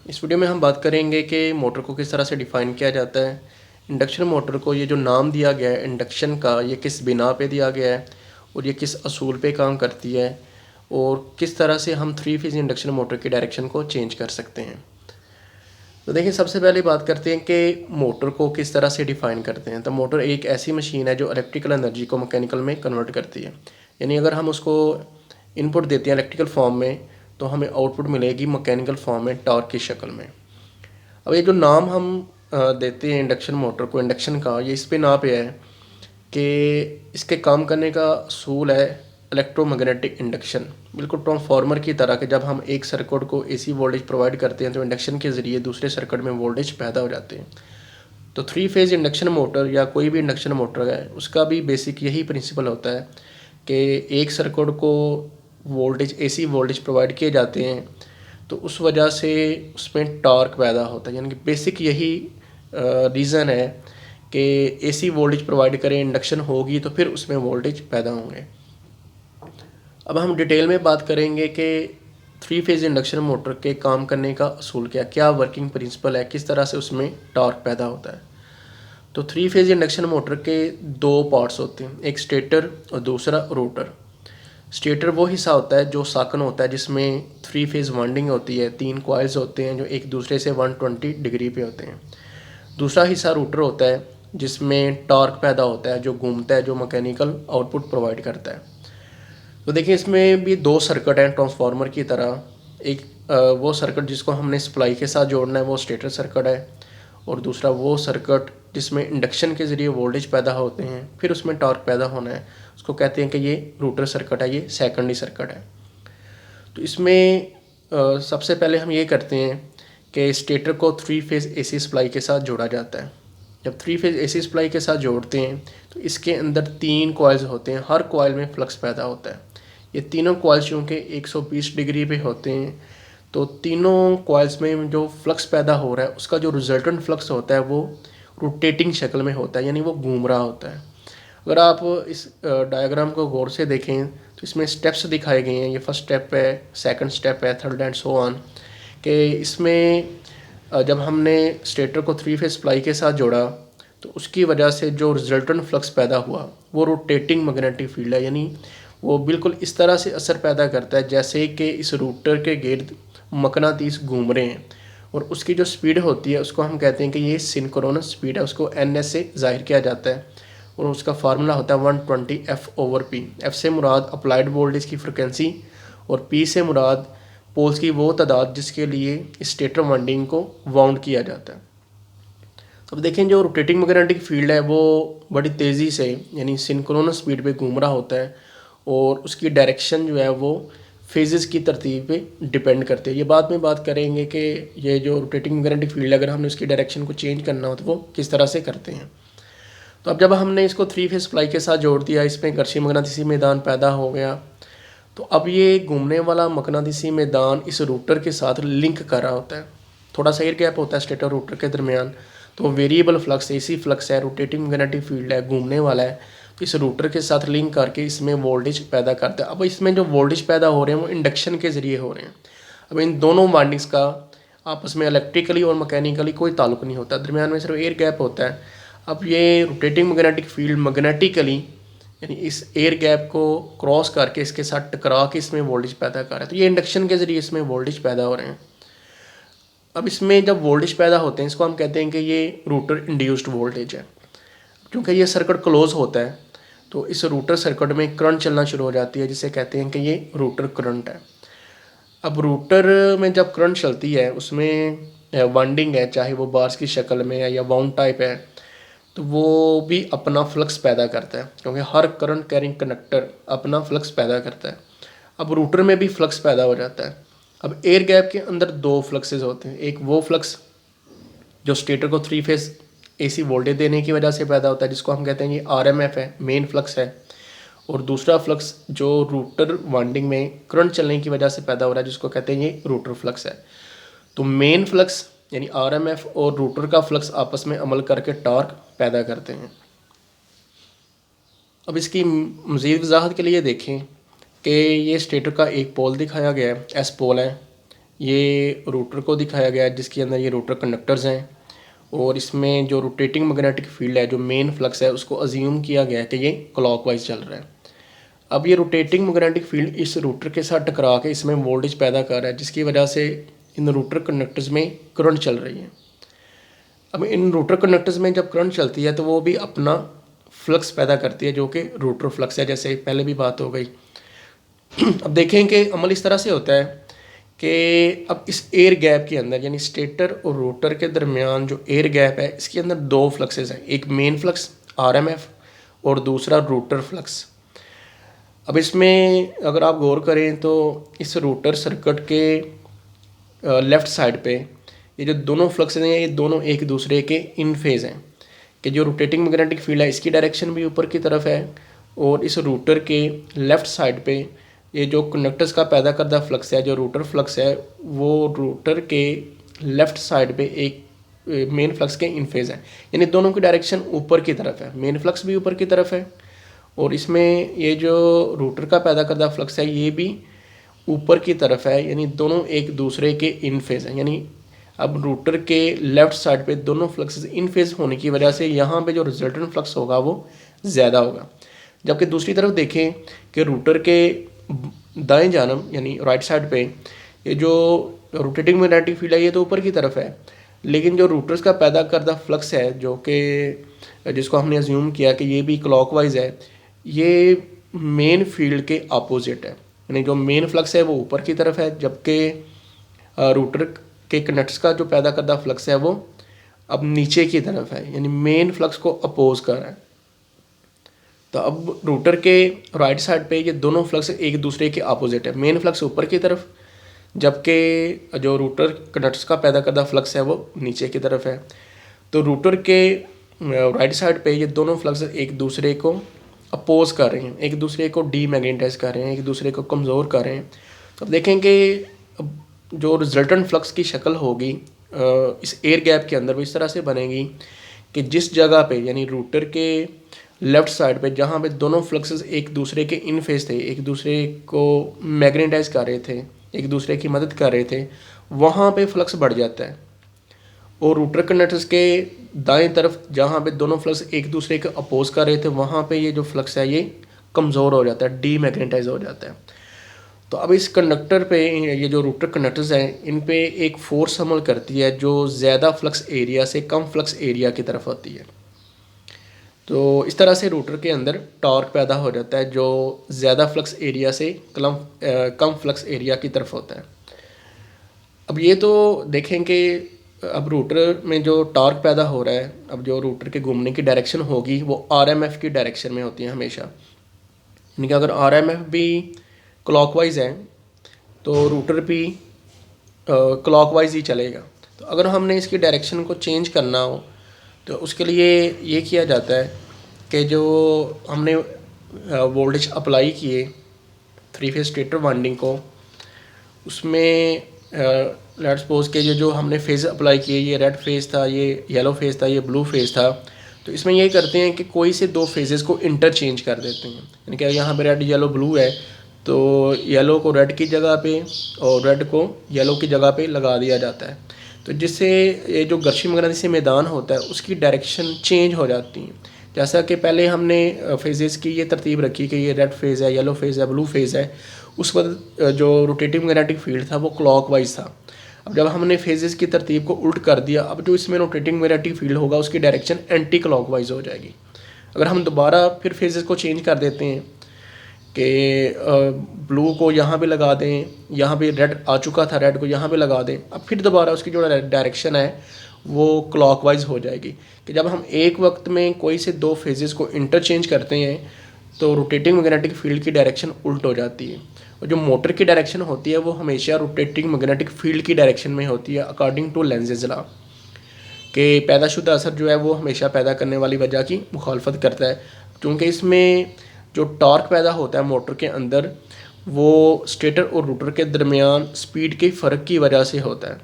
इस वीडियो में हम बात करेंगे कि मोटर को किस तरह से डिफ़ाइन किया जाता है। इंडक्शन मोटर को ये जो नाम दिया गया है इंडक्शन का, ये किस बिना पे दिया गया है और ये किस असूल पे काम करती है और किस तरह से हम 3 फेज़ इंडक्शन मोटर की डायरेक्शन को चेंज कर सकते हैं। तो देखिए, सबसे पहले बात करते हैं कि मोटर को किस तरह से डिफ़ाइन करते हैं। तो मोटर एक ऐसी मशीन है जो इलेक्ट्रिकल एनर्जी को मैकेनिकल में कन्वर्ट करती है। यानी अगर हम उसको इनपुट देते हैं इलेक्ट्रिकल फॉर्म में तो हमें आउटपुट मिलेगी मैकेनिकल फॉर्म में, टॉर्क की शक्ल में। अब ये जो नाम हम देते हैं इंडक्शन मोटर को, इंडक्शन का, ये इस पे ना पे है कि इसके काम करने का असूल है इलेक्ट्रोमैग्नेटिक इंडक्शन। बिल्कुल ट्रांसफार्मर की तरह कि जब हम एक सर्किट को एसी वोल्टेज प्रोवाइड करते हैं तो इंडक्शन के ज़रिए दूसरे सर्किट में वोल्टेज पैदा हो जाते हैं। तो 3 फेज़ इंडक्शन मोटर या कोई भी इंडक्शन मोटर है उसका भी बेसिक यही प्रिंसिपल होता है कि एक सर्किट को वोल्टेज एसी वोल्टेज प्रोवाइड किए जाते हैं तो उस वजह से उसमें टॉर्क पैदा होता है। यानी कि बेसिक यही रीज़न है कि एसी वोल्टेज प्रोवाइड करें, इंडक्शन होगी तो फिर उसमें वोल्टेज पैदा होंगे। अब हम डिटेल में बात करेंगे कि 3 फेज़ इंडक्शन मोटर के काम करने का असूल क्या वर्किंग प्रिंसिपल है, किस तरह से उसमें टॉर्क पैदा होता है। तो 3 फेज़ इंडक्शन मोटर के दो पार्ट्स होते हैं, एक स्टेटर और दूसरा रोटर। स्टेटर वो हिस्सा होता है जो साकन होता है जिसमें 3 फेज़ वाइंडिंग होती है, 3 कॉइल्स होते हैं जो एक दूसरे से 120 डिग्री पे होते हैं। दूसरा हिस्सा रोटर होता है जिसमें टॉर्क पैदा होता है, जो घूमता है, जो मैकेनिकल आउटपुट प्रोवाइड करता है। तो देखिए, इसमें भी दो सर्किट हैं ट्रांसफार्मर की तरह। एक वो सर्किट जिसको हमने सप्लाई के साथ जोड़ना है वो स्टेटर सर्किट है, और दूसरा वो सर्किट जिसमें इंडक्शन के ज़रिए वोल्टेज पैदा होते हैं फिर उसमें टॉर्क पैदा होना है, उसको कहते हैं कि ये रोटर सर्किट है, ये सेकेंडरी सर्किट है। तो इसमें सबसे पहले हम ये करते हैं कि स्टेटर को 3 फेज़ एसी सप्लाई के साथ जोड़ा जाता है। जब 3 फेज़ एसी सप्लाई के साथ जोड़ते हैं तो इसके अंदर 3 कॉइल्स होते हैं, हर कॉइल में फ्लक्स पैदा होता है। ये तीनों कॉइल्स चूँकि 120 डिग्री पे होते हैं तो तीनों कॉइल्स में जो फ्लक्स पैदा हो रहा है उसका जो रिजल्टेंट फ्लक्स होता है वो रोटेटिंग शक्ल में होता है, यानी वो घूम रहा होता है। अगर आप इस डायग्राम को गौर से देखें तो इसमें स्टेप्स दिखाए गए हैं। ये फर्स्ट स्टेप है, सेकंड स्टेप है, थर्ड एंड सो ऑन। कि इसमें जब हमने स्टेटर को 3 फेज़ सप्लाई के साथ जोड़ा तो उसकी वजह से जो रिजल्टेंट फ्लक्स पैदा हुआ वो रोटेटिंग मैग्नेटिक फील्ड है, यानी वो बिल्कुल इस तरह से असर पैदा करता है जैसे कि इस रूटर के गिर्द मकनातीस घूम रहे हैं। और उसकी जो स्पीड होती है उसको हम कहते हैं कि ये सिंक्रोनस स्पीड है, उसको NS से जाहिर किया जाता है और उसका फार्मूला होता है 120F/P। एफ से मुराद अप्लाइड वोल्टेज की फ्रिक्वेंसी और P से मुराद पोल्स की वो तादाद जिसके लिए स्टेटर वाइंडिंग को वाउंड किया जाता है। अब देखें, जो रोटेटिंग मैग्नेटिक फील्ड है वो बड़ी तेज़ी से यानी सिंक्रोनस स्पीड पे घूम रहा होता है और उसकी डायरेक्शन जो है वो फेजेस की तरतीब पे डिपेंड करते हैं। ये बाद में बात करेंगे कि ये जो रोटेटिंग मैग्नेटिक फील्ड अगर हमने उसकी डायरेक्शन को चेंज करना हो तो वो किस तरह से करते हैं। तो अब जब हमने इसको 3 फेज़ सप्लाई के साथ जोड़ दिया, इसमें घर्षण मकनातीसी मैदान पैदा हो गया, तो अब ये घूमने वाला मकनातीसी मैदान इस रूटर के साथ लिंक कर रहा होता है। थोड़ा सा एयर गैप होता है स्टेटर रूटर के दरमियान, तो वेरिएबल फ्लक्स एसी फ्लक्स है, रोटेटिंग मैग्नेटिक फील्ड है, घूमने वाला है, तो इस रूटर के साथ लिंक करके इसमें वोल्टेज पैदा करता है। अब इसमें जो वोल्टेज पैदा हो रहे हैं वो इंडक्शन के ज़रिए हो रहे हैं। अब इन दोनों वाइंडिंग्स का आपस में इलेक्ट्रिकली और मैकेनिकली कोई ताल्लुक नहीं होता, दरमियान में सिर्फ एयर गैप होता है। अब ये रोटेटिंग मैग्नेटिक फील्ड मैग्नेटिकली यानी इस एयर गैप को क्रॉस करके इसके साथ टकरा के इसमें वोल्टेज पैदा कर रहा है, तो ये इंडक्शन के ज़रिए इसमें वोल्टेज पैदा हो रहे हैं। अब इसमें जब वोल्टेज पैदा होते हैं इसको हम कहते हैं कि ये रूटर इंड्यूस्ड वोल्टेज है। क्योंकि ये सर्किट क्लोज होता है तो इस रूटर सर्किट में करंट चलना शुरू हो जाती है जिसे कहते हैं कि ये रूटर करंट है। अब रूटर में जब करंट चलती है उसमें वाइंडिंग है, चाहे वो बार्स की शक्ल में है या वाउंड टाइप है, तो वो भी अपना फ्लक्स पैदा करता है क्योंकि हर करंट कैरिंग कंडक्टर अपना फ्लक्स पैदा करता है। अब रूटर में भी फ्लक्स पैदा हो जाता है। अब एयर गैप के अंदर दो फ्लक्सेस होते हैं, एक वो फ्लक्स जो स्टेटर को 3 फेज़ एसी वोल्टेज देने की वजह से पैदा होता है जिसको हम कहते हैं ये RMF है, मेन फ्लक्स है, और दूसरा फ्लक्स जो रूटर वाइंडिंग में करंट चलने की वजह से पैदा हो रहा है जिसको कहते हैं ये रोटर फ्लक्स है। तो मेन फ्लक्स यानी RMF और रोटर का फ्लक्स आपस में अमल करके टॉर्क पैदा करते हैं। अब इसकी मज़ीद वजाहत के लिए देखें कि ये स्टेटर का एक पोल दिखाया गया है, S पोल है, ये रोटर को दिखाया गया है जिसके अंदर ये रोटर कंडक्टर्स हैं, और इसमें जो रोटेटिंग मैग्नेटिक फील्ड है, जो मेन फ्लक्स है, उसको अज्यूम किया गया है कि ये क्लॉकवाइज चल रहा है। अब ये रोटेटिंग मैग्नेटिक फील्ड इस रोटर के साथ टकरा के इसमें वोल्टेज पैदा कर रहा है, जिसकी वजह से इन रोटर कंडक्टर्स में करंट चल रही है। अब इन रोटर कंडक्टर्स में जब करंट चलती है तो वो भी अपना फ्लक्स पैदा करती है, जो कि रोटर फ्लक्स है, जैसे पहले भी बात हो गई। अब देखें कि अमल इस तरह से होता है कि अब इस एयर गैप के अंदर, यानी स्टेटर और रोटर के दरमियान जो एयर गैप है, इसके अंदर दो फ्लक्सेस हैं, एक मेन फ्लक्स आरएमएफ और दूसरा रोटर फ्लक्स। अब इसमें अगर आप गौर करें तो इस रोटर सर्किट के लेफ़्ट साइड पे ये जो दोनों फ्लक्सेस हैं, ये दोनों एक दूसरे के इन फेज़ हैं, कि जो रोटेटिंग मैग्नेटिक फील्ड है इसकी डायरेक्शन भी ऊपर की तरफ है, और इस रोटर के लेफ़्ट साइड पे ये जो कंडक्टर्स का पैदा करदा फ्लक्स है, जो रोटर फ्लक्स है, वो रोटर के लेफ़्ट साइड पे एक मेन फ्लक्स के इन फेज़ है, यानी दोनों की डायरेक्शन ऊपर की तरफ है। मेन फ्लक्स भी ऊपर की तरफ है, और इसमें ये जो रोटर का पैदा करदा फ्लक्स है ये भी ऊपर की तरफ है, यानी दोनों एक दूसरे के इन फेज़ हैं। यानी अब रोटर के लेफ़्ट साइड पे दोनों फ्लक्सेस इन फेज़ होने की वजह से यहाँ पे जो रिजल्टेंट फ्लक्स होगा वो ज़्यादा होगा। जबकि दूसरी तरफ देखें कि रोटर के दाएं जानब, यानी राइट साइड पे, ये जो रोटेटिंग मैग्नेटिक फील्ड है ये तो ऊपर की तरफ है, लेकिन जो रोटर्स का पैदा करदा फ्लक्स है, जो कि जिसको हमने अज्यूम किया कि ये भी क्लॉकवाइज है, ये मेन फील्ड के अपोजिट है। यानी जो मेन फ्लक्स है वो ऊपर की तरफ है, जबकि रोटर के कंडक्टर्स का जो पैदा करदा फ्लक्स है वो अब नीचे की तरफ है, यानी मेन फ्लक्स को अपोज कर रहा है। तो अब रोटर के राइट साइड पे ये दोनों फ्लक्स एक दूसरे के अपोजिट है, मेन फ्लक्स ऊपर की तरफ, जबकि जो रोटर कंडक्टर्स का पैदा करदा फ्लक्स है वो नीचे की तरफ है। तो रोटर के राइट साइड पे ये दोनों फ्लक्स एक दूसरे को अपोज कर रहे हैं, एक दूसरे को डीमैग्नेटाइज कर रहे हैं, एक दूसरे को कमज़ोर कर रहे हैं। तो अब देखें कि जो रिजल्टेंट फ्लक्स की शक्ल होगी इस एयर गैप के अंदर वो इस तरह से बनेगी कि जिस जगह पे, यानी रोटर के लेफ़्ट साइड पे जहाँ पे दोनों फ्लक्सेस एक दूसरे के इन फेस थे, एक दूसरे को मैग्नेटाइज कर रहे थे, एक दूसरे की मदद कर रहे थे, वहाँ पे फ्लक्स बढ़ जाता है। और रोटर कंडक्टर्स के दाएं तरफ जहाँ पे दोनों फ्लक्स एक दूसरे के अपोज कर रहे थे, वहाँ पे ये जो फ्लक्स है ये कमज़ोर हो जाता है, डीमैग्नेटाइज हो जाता है। तो अब इस कंडक्टर पे, ये जो रोटर कंडक्टर्स हैं, इन पे एक फोर्स अमल करती है जो ज़्यादा फ्लक्स एरिया से कम फ्लक्स एरिया की तरफ होती है। तो इस तरह से रोटर के अंदर टॉर्क पैदा हो जाता है जो ज़्यादा फ्लक्स एरिया से कम फ्लक्स एरिया की तरफ होता है। अब ये तो देखें कि अब रोटर में जो टॉर्क पैदा हो रहा है, अब जो रोटर के घूमने की डायरेक्शन होगी वो आरएमएफ की डायरेक्शन में होती है हमेशा। यानी कि अगर आरएमएफ भी क्लॉकवाइज है तो रोटर भी क्लॉकवाइज ही चलेगा। तो अगर हमने इसकी डायरेक्शन को चेंज करना हो तो उसके लिए ये किया जाता है कि जो हमने वोल्टेज अप्लाई किए 3 फेज स्टेटर वाइंडिंग को, उसमें लेट्स सपोज के जो हमने फेज़ अप्लाई किए, ये रेड फेज़ था, ये येलो फेज़ था, ये ब्लू फेज़ था, तो इसमें ये करते हैं कि कोई से दो फेजेस को इंटरचेंज कर देते हैं। यानी कि यहाँ पे रेड येलो ब्लू है तो येलो को रेड की जगह पे और रेड को येलो की जगह पे लगा दिया जाता है, तो जिससे ये जो घर्षण मगनातीसी मैदान होता है उसकी डायरेक्शन चेंज हो जाती है। जैसा कि पहले हमने फेजेस की ये तरतीब रखी कि ये रेड फेज़ है, येलो फेज़ है, ब्लू फेज़ है, उस वक्त जो रोटेटिंग मैग्नेटिक फील्ड था वो क्लॉकवाइज था। अब जब हमने फेजेस की तरतीब को उल्ट कर दिया, अब जो इसमें रोटेटिंग मैग्नेटिक फील्ड होगा उसकी डायरेक्शन एंटी क्लॉकवाइज हो जाएगी। अगर हम दोबारा फिर फेजेस को चेंज कर देते हैं कि ब्लू को यहाँ पे लगा दें, यहाँ पे रेड आ चुका था, रेड को यहाँ पे लगा दें, अब फिर दोबारा उसकी जो डायरेक्शन है वो क्लॉकवाइज हो जाएगी। कि जब हम एक वक्त में कोई से दो फेजेस को इंटरचेंज करते हैं तो रोटेटिंग मैग्नेटिक फील्ड की डायरेक्शन उल्ट हो जाती है, और जो मोटर की डायरेक्शन होती है वो हमेशा रोटेटिंग मैग्नेटिक फील्ड की डायरेक्शन में होती है अकॉर्डिंग टू लेंज़ेज़ लॉ, कि पैदाशुदा असर जो है वो हमेशा पैदा करने वाली वजह की मुखालफत करता है। क्योंकि इसमें जो टॉर्क पैदा होता है मोटर के अंदर वो स्टेटर और रोटर के दरमियान स्पीड के फ़र्क की वजह से होता है,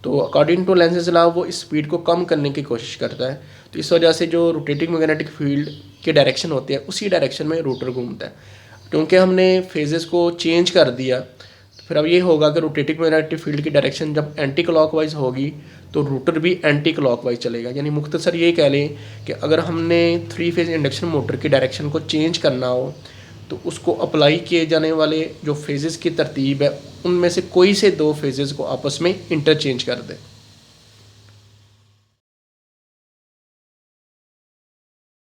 तो अकॉर्डिंग टू लेंज़ेज़ लॉ वो इस स्पीड को कम करने की कोशिश करता है। तो इस वजह से जो रोटेटिंग मैग्नेटिक फील्ड की डायरेक्शन होती है उसी डायरेक्शन में रोटर घूमता है। क्योंकि हमने फेजेस को चेंज कर दिया, फिर अब ये होगा कि रोटेटिंग मैग्नेटिक फील्ड की डायरेक्शन जब एंटी क्लॉकवाइज होगी तो रोटर भी एंटी क्लॉकवाइज चलेगा। यानी मुख्तसर ये कह लें कि अगर हमने 3 फेज़ इंडक्शन मोटर की डायरेक्शन को चेंज करना हो तो उसको अप्लाई किए जाने वाले जो फेजेस की तरतीब है उनमें से कोई से 2 फेजेस को आपस में इंटरचेंज कर दें।